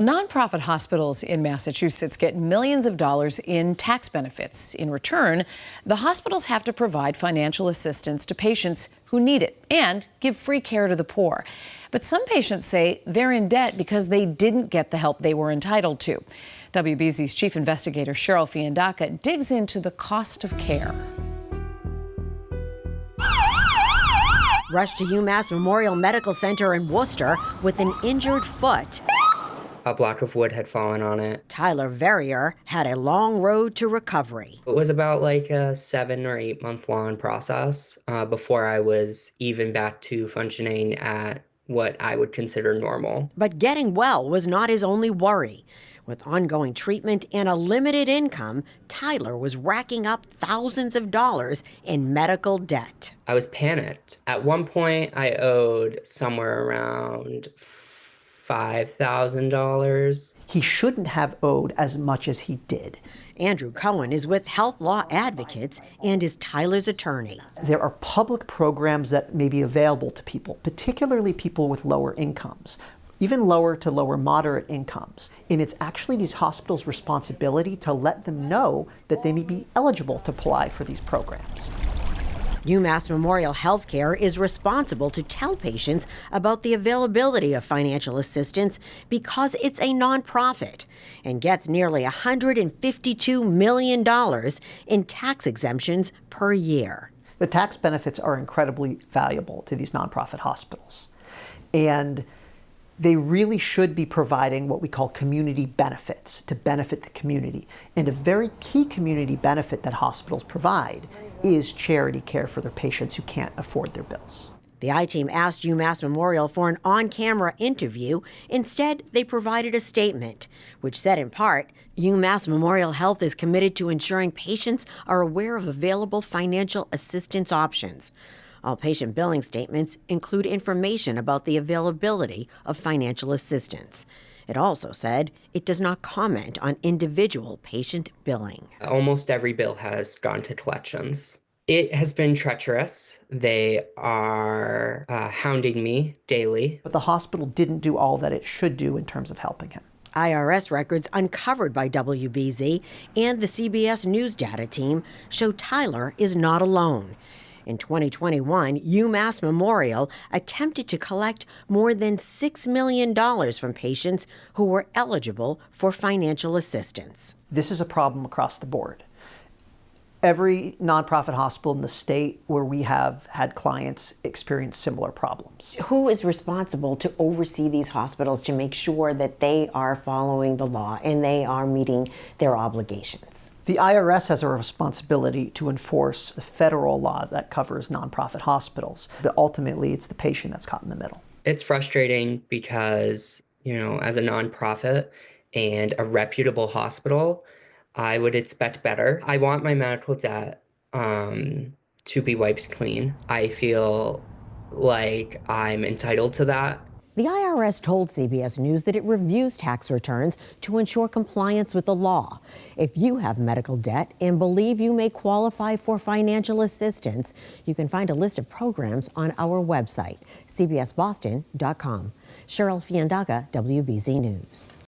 Nonprofit hospitals in Massachusetts get millions of dollars in tax benefits. In return, the hospitals have to provide financial assistance to patients who need it and give free care to the poor. But some patients say they're in debt because they didn't get the help they were entitled to. WBZ's chief investigator Cheryl Fiandaca digs into the cost of care. Rushed to UMass Memorial Medical Center in Worcester with an injured foot. A block of wood had fallen on it. Tyler Verrier had a long road to recovery. It was about like a 7 or 8 month long process before I was even back to functioning at what I would consider normal. But getting well was not his only worry. With ongoing treatment and a limited income, Tyler was racking up thousands of dollars in medical debt. I was panicked. At one point, I owed somewhere around $5,000. He shouldn't have owed as much as he did. Andrew Cohen is with Health Law Advocates and is Tyler's attorney. There are public programs that may be available to people, particularly people with lower incomes, even lower to lower moderate incomes. And it's actually these hospitals' responsibility to let them know that they may be eligible to apply for these programs. UMass Memorial Healthcare is responsible to tell patients about the availability of financial assistance because it's a nonprofit and gets nearly $152 million in tax exemptions per year. The tax benefits are incredibly valuable to these nonprofit hospitals. And they really should be providing what we call community benefits to benefit the community. And a very key community benefit that hospitals provide is charity care for their patients who can't afford their bills. The I-Team asked UMass Memorial for an on-camera interview. Instead, they provided a statement, which said in part, UMass Memorial Health is committed to ensuring patients are aware of available financial assistance options. All patient billing statements include information about the availability of financial assistance. It also said it does not comment on individual patient billing. Almost every bill has gone to collections. It has been treacherous. They are hounding me daily. But the hospital didn't do all that it should do in terms of helping him. IRS records uncovered by WBZ and the CBS News data team show Tyler is not alone. In 2021, UMass Memorial attempted to collect more than $6 million from patients who were eligible for financial assistance. This is a problem across the board. Every nonprofit hospital in the state where we have had clients experience similar problems. Who is responsible to oversee these hospitals to make sure that they are following the law and they are meeting their obligations? The IRS has a responsibility to enforce the federal law that covers nonprofit hospitals, but ultimately it's the patient that's caught in the middle. It's frustrating because, as a nonprofit and a reputable hospital, I would expect better. I want my medical debt to be wiped clean. I feel like I'm entitled to that. The IRS told CBS News that it reviews tax returns to ensure compliance with the law. If you have medical debt and believe you may qualify for financial assistance, you can find a list of programs on our website, cbsboston.com. Cheryl Fiandaca, WBZ News.